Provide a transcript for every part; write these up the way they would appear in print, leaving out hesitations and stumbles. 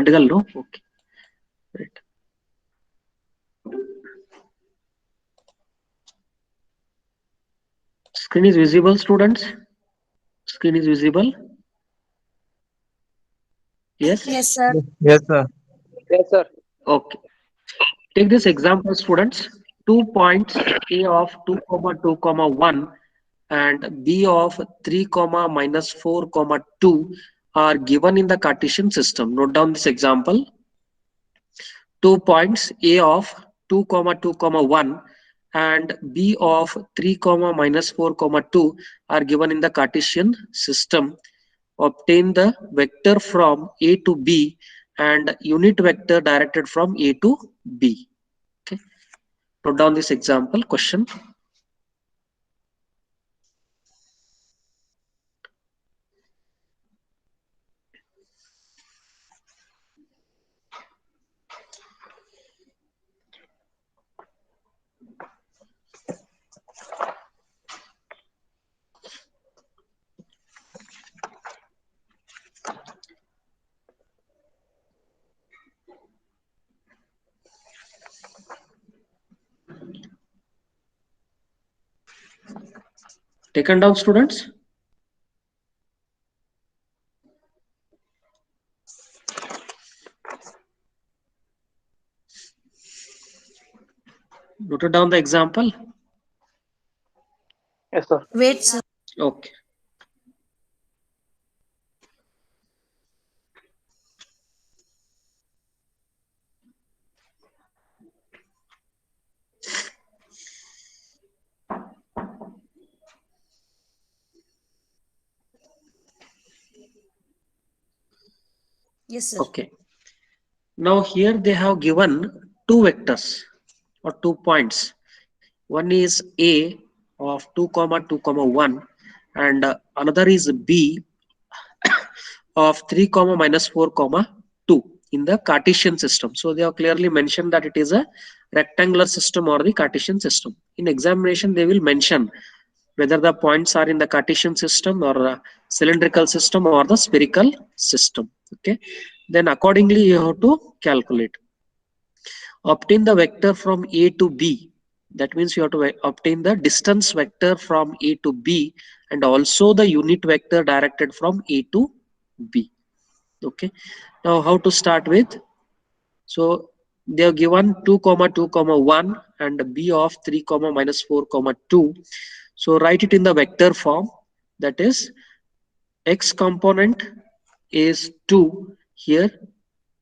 పెట్టగలరు. Okay, right. Screen is visible, students? Screen is visible? Yes? Yes, sir. Yes, sir. Yes, sir. Okay. Take this example, students. 2 points A of 2 comma 2 comma 1 and B of 3 comma minus 4 comma 2 are given in the Cartesian system. Note down this example. 2 points A of 2 comma 2 comma 1 and B of 3 comma minus 4 comma 2 are given in the Cartesian system. Obtain the vector from A to B and unit vector directed from A to B. Okay. Note down this example question. Taken down, students? Noted down the example? Yes, sir. Wait, sir. Okay. Yes, sir. Okay. Now here they have given two vectors or 2 points. One is A of 2 comma 2 comma 1 and another is B of 3 comma minus 4 comma 2 in the Cartesian system. So they have clearly mentioned that it is a rectangular system or the Cartesian system. In examination they will mention whether the points are in the Cartesian system or cylindrical system or the spherical system. Okay, then accordingly you have to calculate. Obtain the vector from A to B. That means you have to obtain the distance vector from A to B and also the unit vector directed from A to B. Okay, now how to start with? So they are given 2 comma 2 comma 1 and B of 3 comma minus 4 comma 2. So write it in the vector form, that is x component is 2 here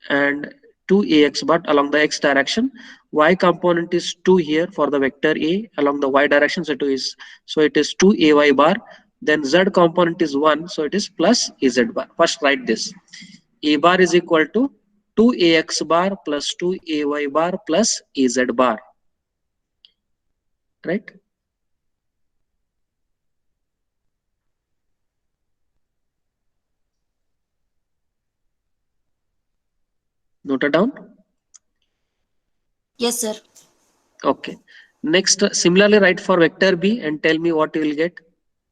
and 2ax but along the x direction, y component is 2 here for the vector a along the y direction, so it is 2ay bar, then z component is 1, so it is plus az bar. First write this. A bar is equal to 2ax bar plus 2ay bar plus az bar, right? Noted down? Yes, sir. Okay. Next, similarly write for vector b and tell me what you will get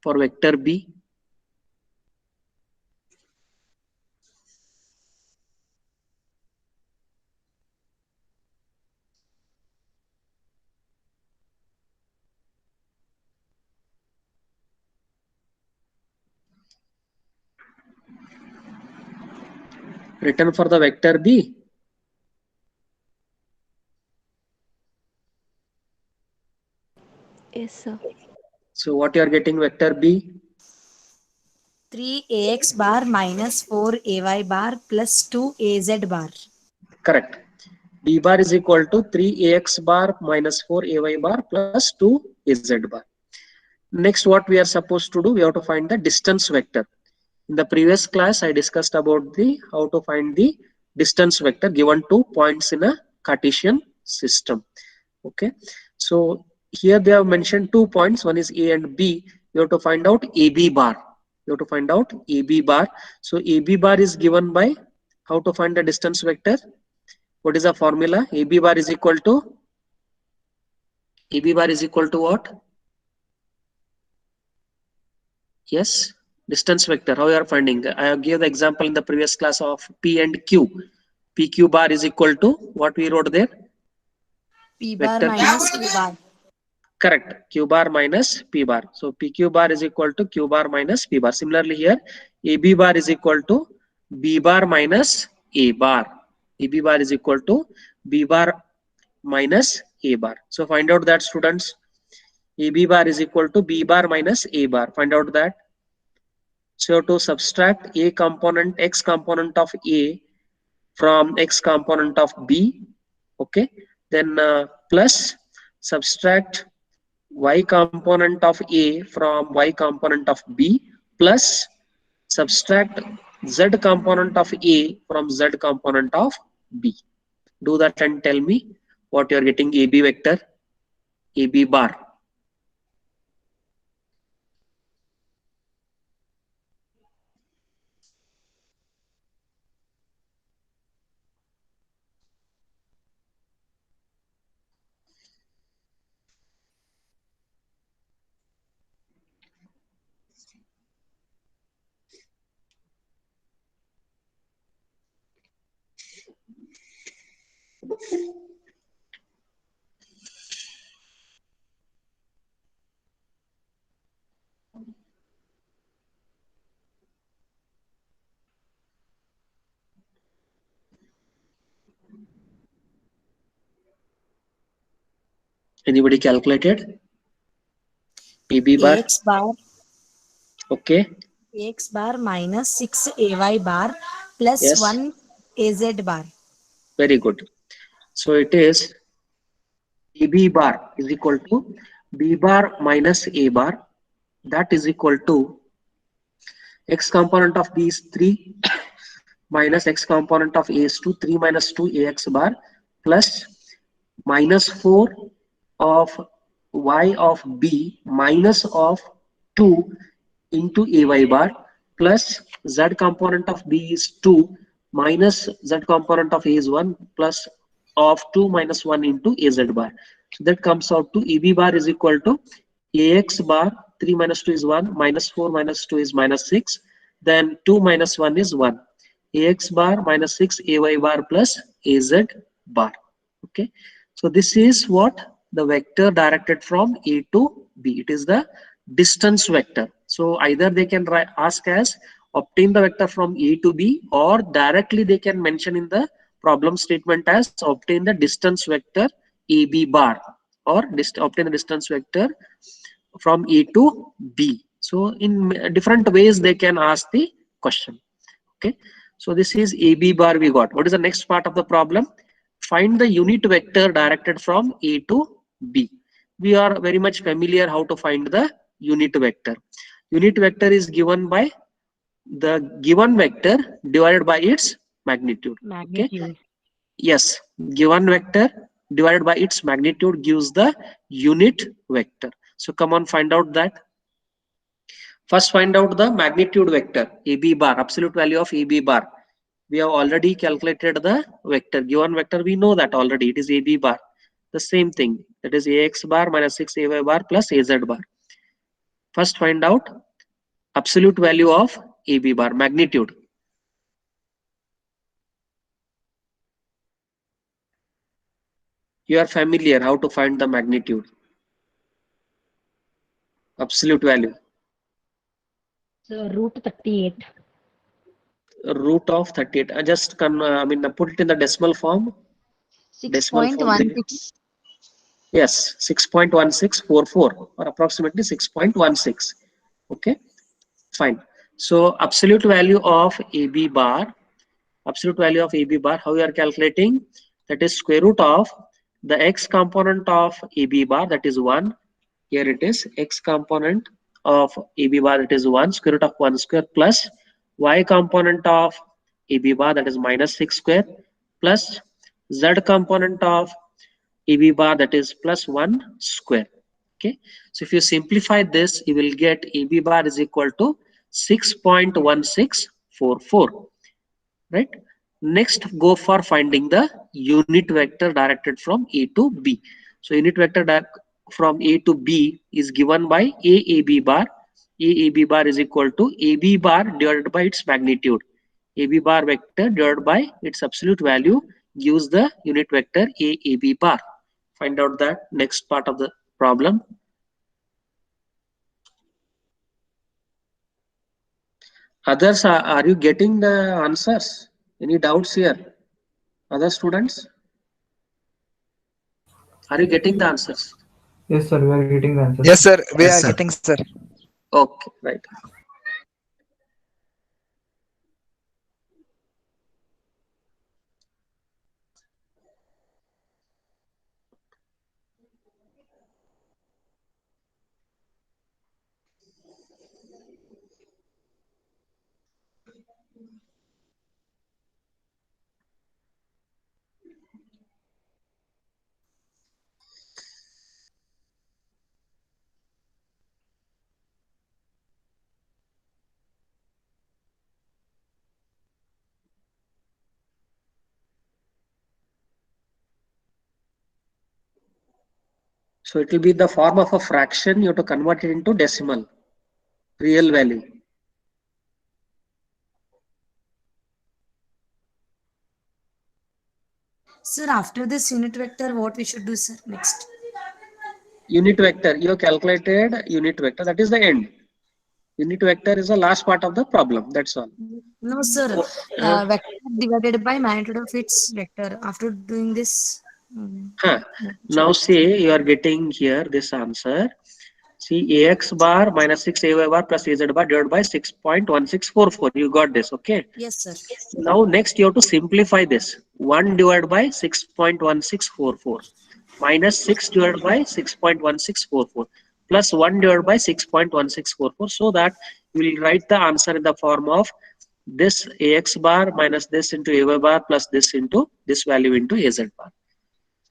for vector b. Written for the vector b. Yes, sir. So what you are getting vector b? 3ax bar minus 4ay bar plus 2az bar. Correct. B bar is equal to 3ax bar minus 4ay bar plus 2az bar. Next, what we are supposed to do, we have to find the distance vector. In the previous class, I discussed about the how to find the distance vector given 2 points in a Cartesian system. Okay, so here they have mentioned 2 points. One is A and B. You have to find out AB bar. You have to find out AB bar. So AB bar is given by how to find the distance vector. What is the formula? AB bar is equal to what? Yes, distance vector. How you are finding? I have given the example in the previous class of P and Q. PQ bar is equal to what we wrote there? P bar Vector minus Q bar. Correct. Q bar minus P bar. So PQ bar is equal to Q bar minus P bar. Similarly here, AB bar is equal to B bar minus A bar. AB bar is equal to B bar minus A bar. So find out that, students. AB bar is equal to B bar minus A bar. Find out that. So to subtract A component, X component of A from X component of B, okay, then plus subtract Y component of A from Y component of B, plus subtract Z component of A from Z component of B. Do that and tell me what you are getting. AB vector, AB bar. Anybody calculated? AB bar. AX bar. Okay. AX bar minus 6 AY bar plus Yes. 1 AZ bar. Very good. So it is AB bar is equal to B bar minus A bar. That is equal to X component of B is 3 minus X component of A is 2. 3 minus 2 AX bar plus minus 4 of Y of B minus of 2 into AY bar plus Z component of B is 2 minus Z component of A is 1 plus of 2 minus 1 into AZ bar. So that comes out to AB bar is equal to AX bar 3 minus 2 is 1 minus 4 minus 2 is minus 6, then 2 minus 1 is 1. AX bar minus 6 AY bar plus AZ bar. Okay, so this is what the vector directed from A to B. It is the distance vector. So either they can ask as obtain the vector from A to B, or directly they can mention in the problem statement as obtain the distance vector AB bar, or obtain the distance vector from A to B. So in different ways they can ask the question. Okay, so this is AB bar we got. What is the next part of the problem? Find the unit vector directed from A to B. We are very much familiar how to find the unit vector. Unit vector is given by the given vector divided by its magnitude. Okay. Magnitude. Yes, given vector divided by its magnitude gives the unit vector. So come on, find out that. First, find out the magnitude vector AB bar, absolute value of AB bar. We have already calculated the vector. Given vector, we know that already. It is AB bar. The same thing. That is AX bar minus 6 AY bar plus AZ bar. First, find out absolute value of AB bar, magnitude. You are familiar how to find the magnitude. Absolute value. So root 38. Root of 38. I just put it in the decimal form. Decimal form. 6.16. Yes, 6.1644 or approximately 6.16. Okay, fine. So absolute value of AB bar, how you are calculating? That is square root of the X component of AB bar, that is 1. Here it is X component of AB bar, that is 1, square root of 1 square, plus Y component of AB bar, that is minus 6 square, plus Z component of AB bar, that is plus 1 square. Okay, so if you simplify this, you will get AB bar is equal to 6.1644. Right. Next, go for finding the unit vector directed from A to B. So unit vector from A to B is given by AAB bar. AAB bar is equal to AB bar divided by its magnitude. AB bar vector divided by its absolute value gives the unit vector AB bar. Find out that next part of the problem. Others, are you getting the answers? Any doubts here? Other students? Are you getting the answers? Yes, sir. We are getting the answer. Yes, sir. We Yes, are sir. getting, sir. Okay, right. So it will be the form of a fraction. You have to convert it into decimal, real value. Sir, after this unit vector, what we should do, sir, next? Unit vector, you have calculated unit vector. That is the end. Unit vector is the last part of the problem. That's all. No, sir. Vector divided by magnitude of its vector. After doing this, Huh. Now say you are getting here this answer. See AX bar minus 6 AY bar plus AZ bar divided by 6.1644. You got this, okay? yes, sir. Now next you have to simplify this. 1 divided by 6.1644 minus 6 divided by 6.1644 plus 1 divided by 6.1644, so that you will write the answer in the form of this AX bar minus this into AY bar plus this into this value into AZ bar.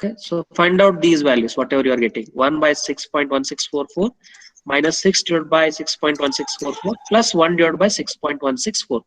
Okay, so find out these values, whatever you are getting. 1 by 6.1644 minus 6 divided by 6.1644 plus 1 divided by 6.1644.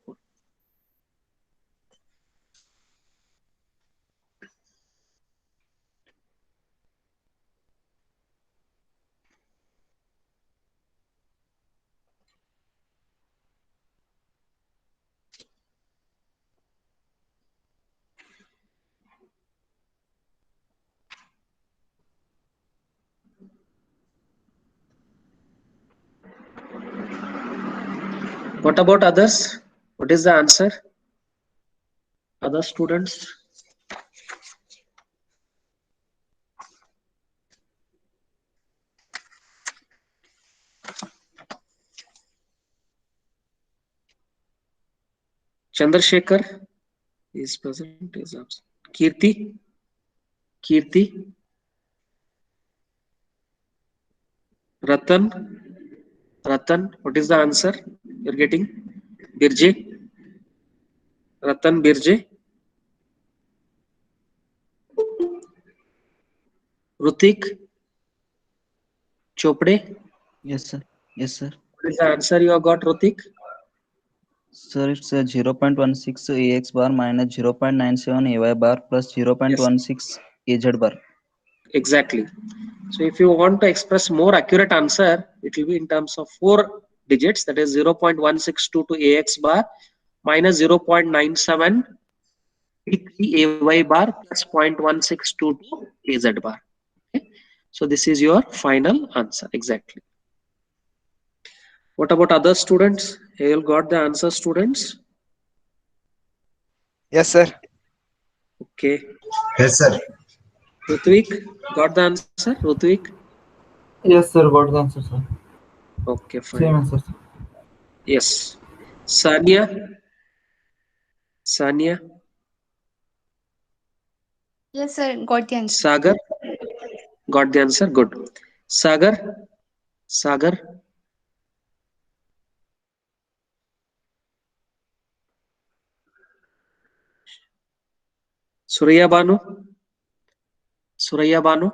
What about others? What is the answer? Other students? Chandrasekhar is present, is absent. Kirti? Kirti? Ratan? Ratan, what is the answer you're getting? Birje? Ratan Birje? Rutik? Chopde? Yes, sir. Yes, sir. What is the answer you have got, Rutik? Sir, it's 0.16 AX bar minus 0.97 AY bar plus Yes, 0.16 AZ bar. exactly. So if you want to express more accurate answer, it will be in terms of 4 digits, that is 0.162 to AX bar minus 0.97 AY bar plus 0.162 to AZ bar. Okay? So this is your final answer, exactly. What about other students? You got the answer, students? Yes, sir. Okay. Yes, sir. Rutvik, got the answer? Rutvik? Yes, sir. Got the answer, sir. Okay, Same fine. answer, sir. Yes. Sania? Sania? Yes, sir. Got the answer. Sagar? Got the answer? Good. Sagar? Sagar? Surya Banu? Surya Banu?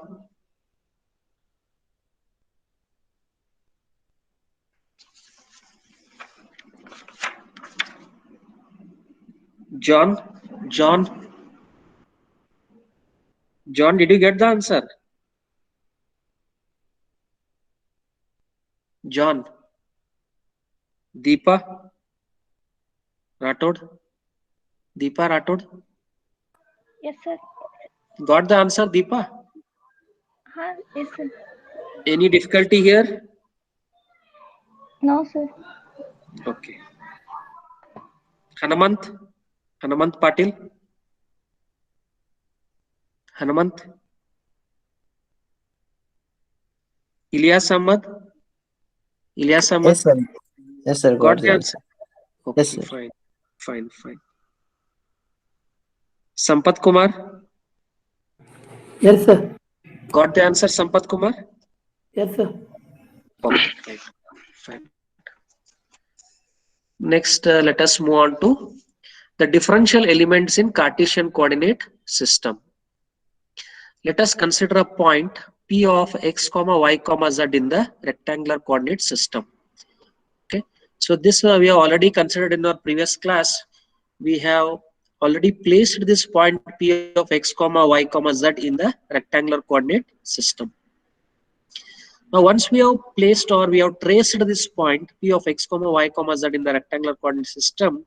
John? John? John, did you get the answer? John? Deepa? Rathod? Deepa Rathod? Yes, sir. Got the answer, Deepa? Yes, sir. Any difficulty here? No, sir. Okay. Hanamant? Hanamant Patil? Hanamant? Ilyas Ahmad? Ilyas Ahmad? Yes, sir. Yes, sir. Got Got the the answer? answer. Yes, Okay, sir. fine. Fine, fine. Sampat Kumar? Yes, sir. Got the answer, Sampat Kumar? Yes, sir. Okay, fine. Fine. Next, let us move on to the differential elements in Cartesian coordinate system. Let us consider a point P of x comma y comma z in the rectangular coordinate system. Okay, so this we have already considered in our previous class. We have already placed this point P of x comma y comma z in the rectangular coordinate system. Now, once we have placed or we have traced this point P of x comma y comma z in the rectangular coordinate system,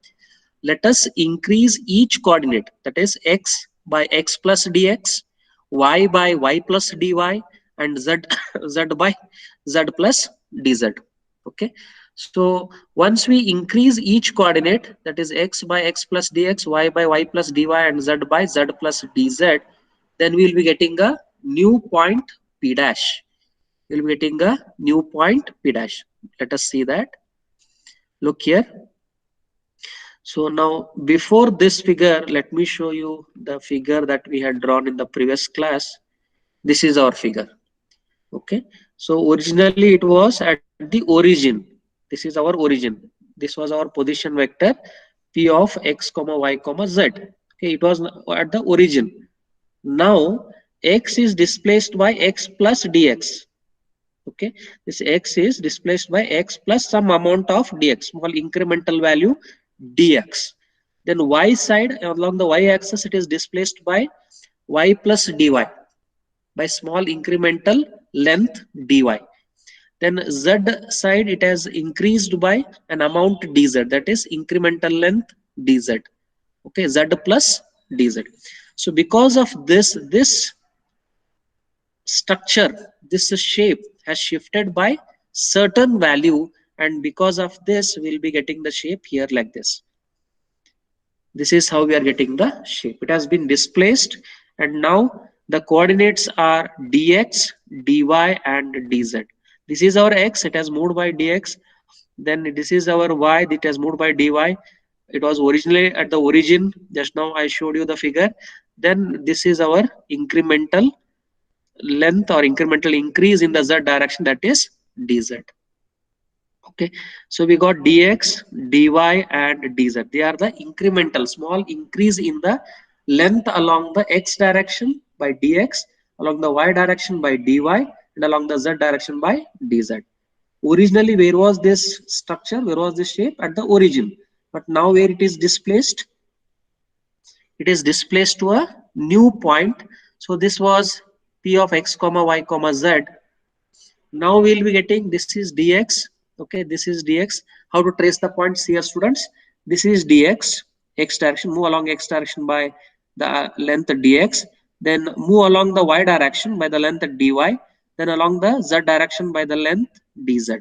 let us increase each coordinate, that is x by x plus dx, y by y plus dy, and z by z plus dz. Okay, so once we increase each coordinate, that is x by x plus dx, y by y plus dy, and z by z plus dz, then we will be getting a new point p dash. We will be getting a new point p dash. Let us see that. Look here. So now before this figure, let me show you the figure that we had drawn in the previous class. This is our figure. Okay, so originally it was at the origin. This is our origin. This was our position vector P of x comma y comma z. Okay, it was at the origin. Now x is displaced by x plus dx. Okay, this x is displaced by x plus some amount of dx, small incremental value dx. Then y side, along the y axis, it is displaced by y plus dy, by small incremental length dy. Then z side, it has increased by an amount dz, that is incremental length dz. Okay, z plus dz. So because of this structure, this shape has shifted by certain value, and because of this we'll be getting the shape here like this. This is how we are getting the shape. It has been displaced, and now the coordinates are dx, dy, and dz. This is our x, it has moved by dx. Then this is our y, it has moved by dy. It was originally at the origin, just now I showed you the figure. Then this is our incremental length or incremental increase in the z direction, that is dz. Okay, so we got dx, dy, and dz. They are the incremental small increase in the length along the x direction by dx, along the y direction by dy, and along the z direction by dz. Originally, where was this structure? Where was this shape? At the origin. But now where it is displaced? It is displaced to a new point. So this was P of x comma y comma z. Now we'll be getting, this is dx. Okay, this is dx. How to trace the points here, students? This is dx, x direction. Move along x direction by the length dx. Then move along the y direction by the length dy. Then along the z direction by the length dz.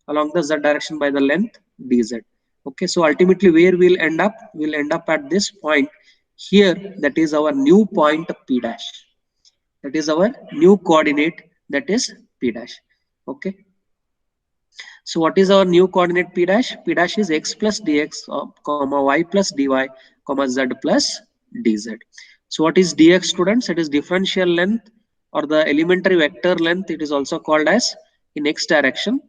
Along the z direction by the length dz. Okay, so ultimately where we'll end up? We'll end up at this point here. That is our new point p dash. That is our new coordinate, that is p dash. Okay, so what is our new coordinate p dash? P dash is x plus dx comma y plus dy comma z plus dz. So what is dx, students? It is differential length or the elementary vector length. It is also called as in x direction.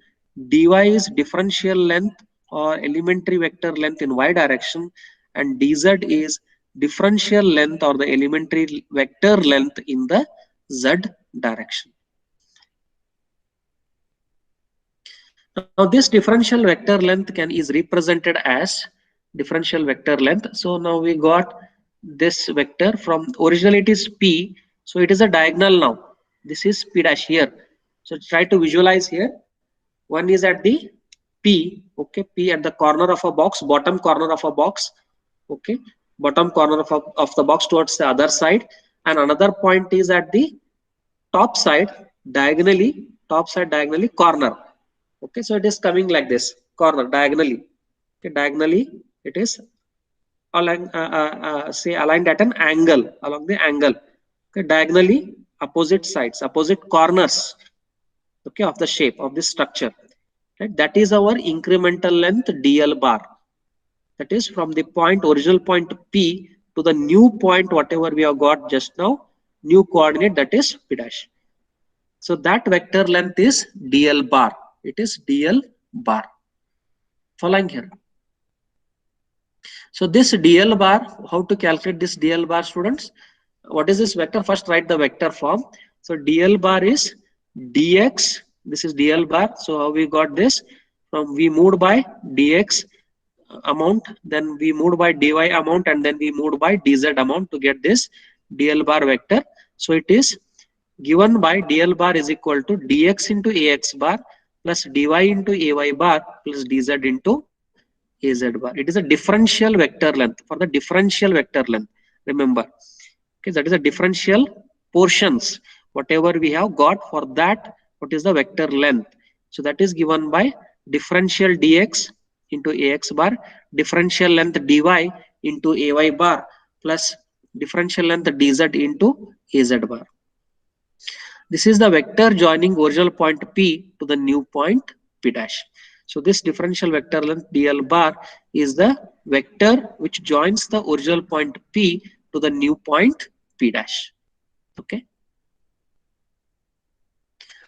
Dy is differential length or elementary vector length in y direction, and dz is differential length or the elementary vector length in the z direction. Now this differential vector length is represented as differential vector length. So now we got this vector from originally it is p, so it is a diagonal now. This is p dash here. So try to visualize here. One is at the p, okay, p at the corner of a box, bottom corner of a box, okay. bottom corner of the box towards the other side, and another point is at the top side diagonally, corner. Okay, so it is coming like this, corner diagonally. Okay, diagonally it is aligned, say aligned at an angle, along the angle. Okay, diagonally opposite sides, opposite corners, okay, of the shape of this structure. Right, that is our incremental length dl bar. That is from the point, original point P to the new point, whatever we have got just now, new coordinate, that is P dash. So that vector length is dl bar. It is dl bar. Following here. So this dl bar, how to calculate this dl bar, students? What is this vector? First write the vector form. So dl bar is dx. This is dl bar. So how we got this? From we moved by dx amount, then we moved by dy amount, and then we moved by dz amount to get this dl bar vector. So it is given by dl bar is equal to dx into ax bar plus dy into ay bar plus dz into az bar. It is a differential vector length. For the differential vector length, remember, okay, that is a differential portions, whatever we have got for that, what is the vector length. So that is given by differential dx into ax bar, differential length dy into ay bar plus differential length dz into az bar. This is the vector joining original point P to the new point P dash. So this differential vector length dl bar is the vector which joins the original point P to the new point P dash. Okay.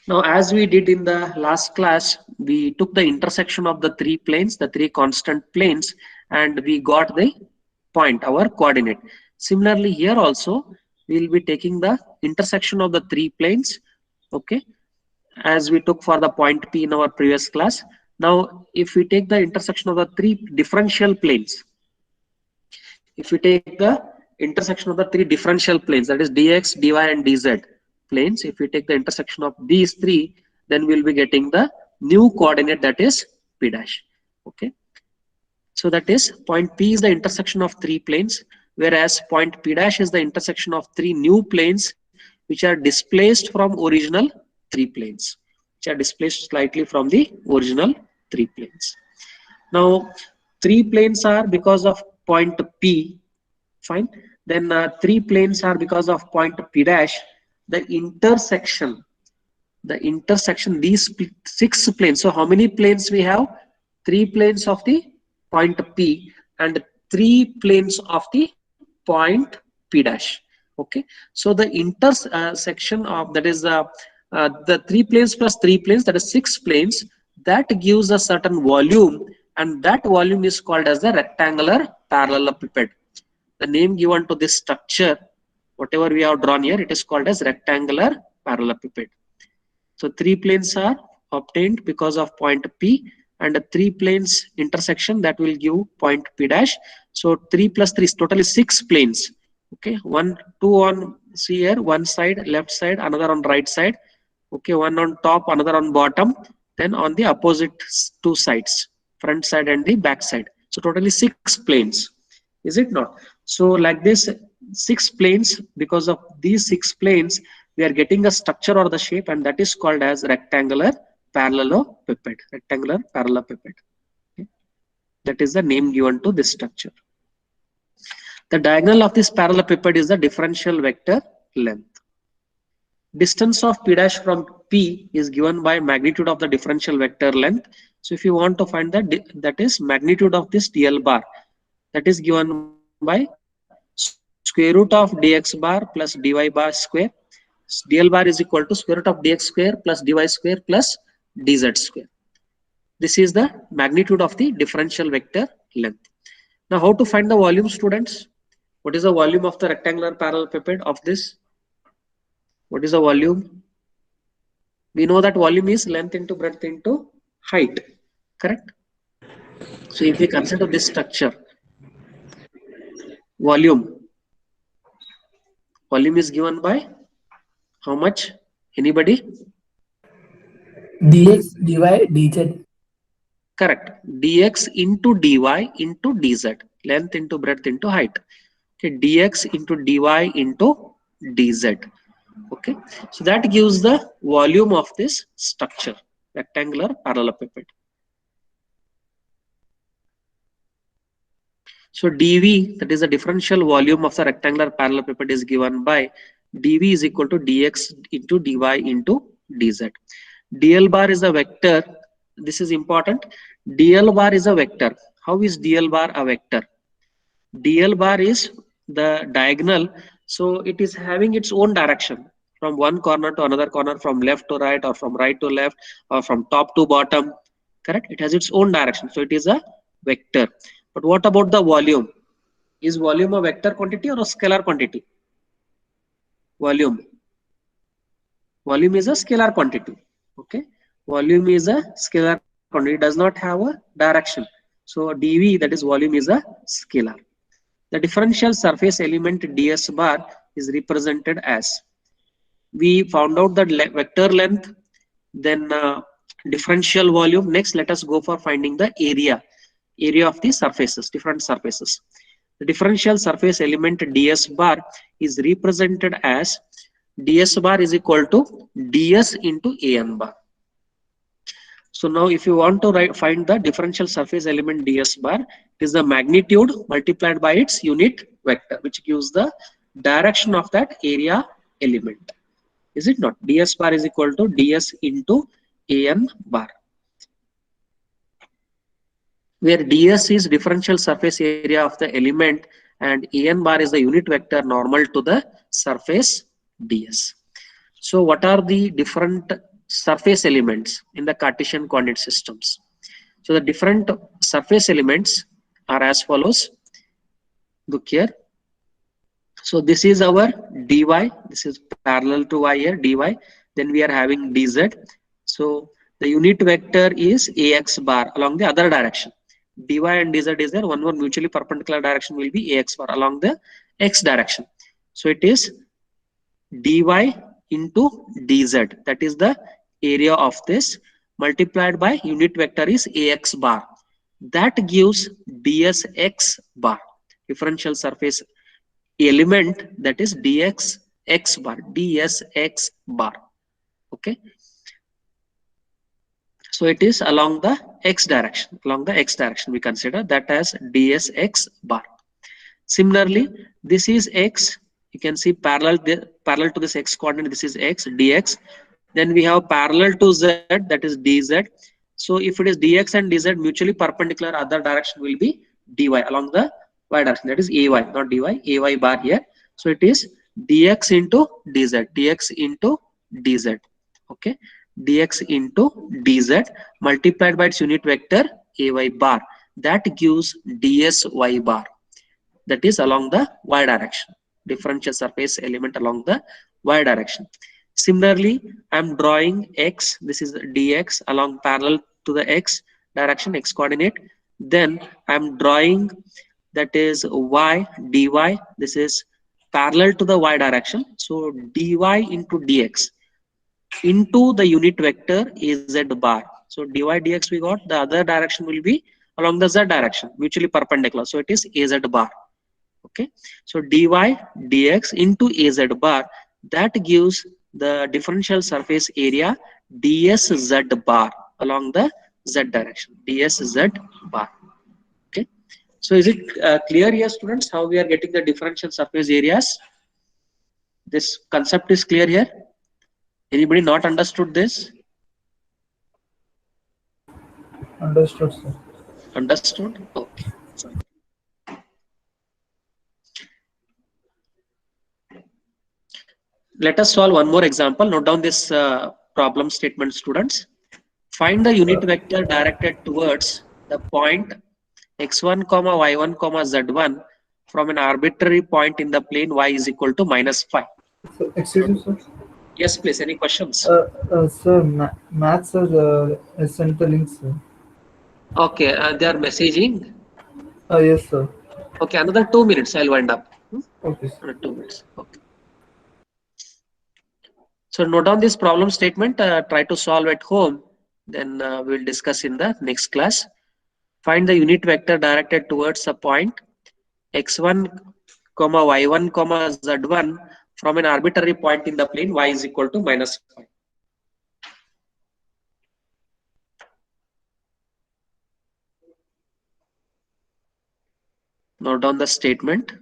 Now, as we did in the last class, we took the intersection of the three planes, the three constant planes, and we got the point, our coordinate. Similarly, here also, we will be taking the intersection of the three planes, okay, as we took for the point P in our previous class. Now, if we take the intersection of the three differential planes, if we take the intersection of the three differential planes, that is dx, dy, and dz planes, if we take the intersection of these three, then we'll be getting the new coordinate, that is P dash. Okay. So that is point P is the intersection of three planes, whereas point P dash is the intersection of three new planes which are displaced from original three planes, which are displaced slightly from the original three planes. Now, three planes are because of point P, fine. Then three planes are because of point P dash. The intersection, these six planes. So how many planes we have? Three planes of the point P and three planes of the point P dash. Okay. So the intersection of, that is the three planes plus three planes, that is six planes, that gives a certain volume, and that volume is called as the rectangular parallelepiped. The name given to this structure, whatever we have drawn here, it is called as rectangular parallelepiped. So three planes are obtained because of point P, and a three planes intersection, that will give point P dash. So 3 plus 3 is totally 6 planes. Okay, 1, 2 on, see here, one side, left side, another on right side. Okay, one on top, another on bottom, then on the opposite two sides, front side and the back side. So totally 6 planes, is it not? So like this, 6 planes, because of these 6 planes, we are getting a structure or the shape, and that is called as rectangular parallelepiped. Rectangular parallelepiped. Okay. That is the name given to this structure. The diagonal of this parallelepiped is the differential vector length. Distance of P dash from P is given by magnitude of the differential vector length. So if you want to find that, that is magnitude of this dl bar, that is given by square root of dx bar plus dy bar square. Dl bar is equal to square root of dx square plus dy square plus dz square. This is the magnitude of the differential vector length. Now, how to find the volume, students? What is the volume of the rectangular parallelepiped of this? What is the volume? We know that volume is length into breadth into height, correct? So if we consider this structure, volume is given by how much? Anybody? dx, dy, dz. Correct. Dx into dy into dz. length into breadth into height. Okay, dx into dy into dz. Okay, so that gives the volume of this structure, rectangular parallelepiped. So dv, that is the differential volume of the rectangular parallelepiped, is given by dv is equal to dx into dy into dz. dl bar is a vector. This is important. dl bar is a vector. How is dl bar a vector? dl bar is the diagonal, so it is having its own direction from one corner to another corner, from left to right, or from right to left, or from top to bottom. Correct? It has its own direction, so it is a vector. But what about the volume? Is volume a vector quantity or a scalar quantity? Volume. Volume is a scalar quantity. Okay. Volume is a scalar quantity. It does not have a direction. So dV, that is volume, is a scalar. The differential surface element ds bar is represented as, we found out the vector length, then differential volume. Next, let us go for finding the area of the surfaces, different surfaces. The differential surface element ds bar is represented as, ds bar is equal to ds into an bar. So now if you want to find the differential surface element ds bar, it is the magnitude multiplied by its unit vector, which gives the direction of that area element. Is it not? ds bar is equal to ds into an bar, where ds is differential surface area of the element and an bar is the unit vector normal to the surface ds. So what are the different surface elements in the Cartesian coordinate systems? So the different surface elements are as follows. Look here. So this is our dy, this is parallel to y here, dy. Then we are having dz. So the unit vector is ax bar along the other direction. dy and dz is there. One more mutually perpendicular direction will be ax bar along the x direction. So it is dy into dz, that is the area of this, multiplied by unit vector is ax bar. That gives dsx bar, differential surface element, that is dxx bar, dsx bar. Okay. So it is along the x direction. Along the x direction, we consider that as dsx bar. Similarly, this is x. You can see parallel to this x coordinate. This is x, dx. Then we have parallel to z, that is dz. So if it is dx and dz mutually perpendicular, other direction will be dy along the y direction. That is ay, not dy, ay bar here. So it is dx into dz, dx into dz. Okay, dx into dz multiplied by its unit vector ay bar. That gives dsy bar. That is along the y direction, differential surface element along the y direction. Similarly, I am drawing x, this is dx along parallel to the x direction, x coordinate. Then I am drawing, that is y, dy, this is parallel to the y direction. So dy into dx into the unit vector az bar. So dy dx we got, the other direction will be along the z direction, mutually perpendicular. So it is az bar. Okay, so dy dx into az bar, that gives the differential surface area dsz bar along the z direction, dsz bar. Okay, so is it clear here, students, how we are getting the differential surface areas? This concept is clear here? Anybody not understood this? Understood, sir. Understood? Okay. Sorry. Let us solve one more example. Note down this problem statement, students. Find the unit vector directed towards the point x1, y1, z1 from an arbitrary point in the plane y is equal to -5. So, excuse me, sir. Yes, please. Any questions? Sir, maths has sent the link, sir. Okay, they are messaging. Yes, sir. Okay, another 2 minutes. I'll wind up. Okay, sir. Another 2 minutes. Okay. So note down this problem statement. Try to solve at home. Then we'll discuss in the next class. Find the unit vector directed towards a point x1 comma y1 comma z1 from an arbitrary point in the plane y is equal to -5. Note down the statement.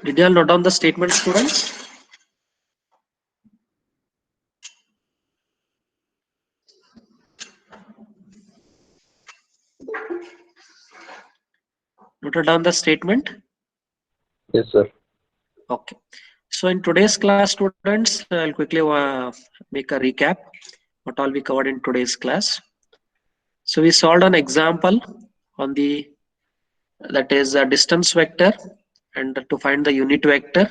Did you all note down the statement, students? Noted down the statement? Yes, sir. Okay. So in today's class, students, I'll quickly make a recap what all we covered in today's class. So we solved an example on the, that is a distance vector, and to find the unit vector.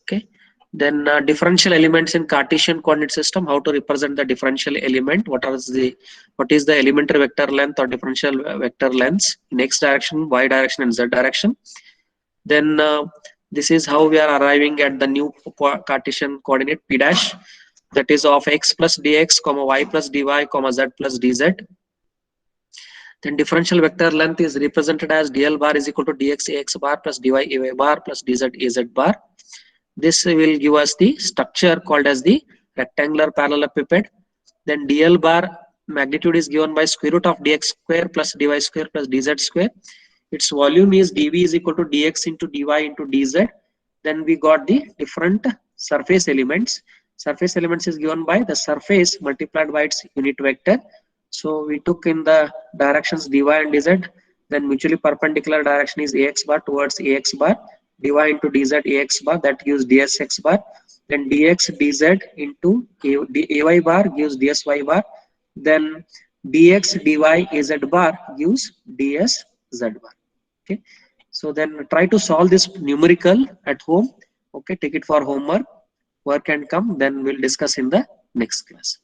Okay. Then differential elements in Cartesian coordinate system, how to represent the differential element, what is the elementary vector length or differential vector lengths in x direction, y direction and z direction. Then this is how we are arriving at the new Cartesian coordinate p dash, that is of x plus dx comma y plus dy comma z plus dz. Then differential vector length is represented as dl bar is equal to dx ax bar plus dy ay bar plus dz az bar. This will give us the structure called as the rectangular parallelepiped. Then dl bar magnitude is given by square root of dx square plus dy square plus dz square. Its volume is dv is equal to dx into dy into dz. Then we got the different surface elements. Surface elements is given by the surface multiplied by its unit vector. So we took in the directions dy and dz. Then mutually perpendicular direction is ax bar towards ax bar. Dy into dz ax bar, that gives dsx bar. Then dx dz into ay bar gives dsy bar. Then dx dy az bar gives ds z bar. Okay, so then try to solve this numerical at home. Okay, take it for homework. Work and come, then we'll discuss in the next class.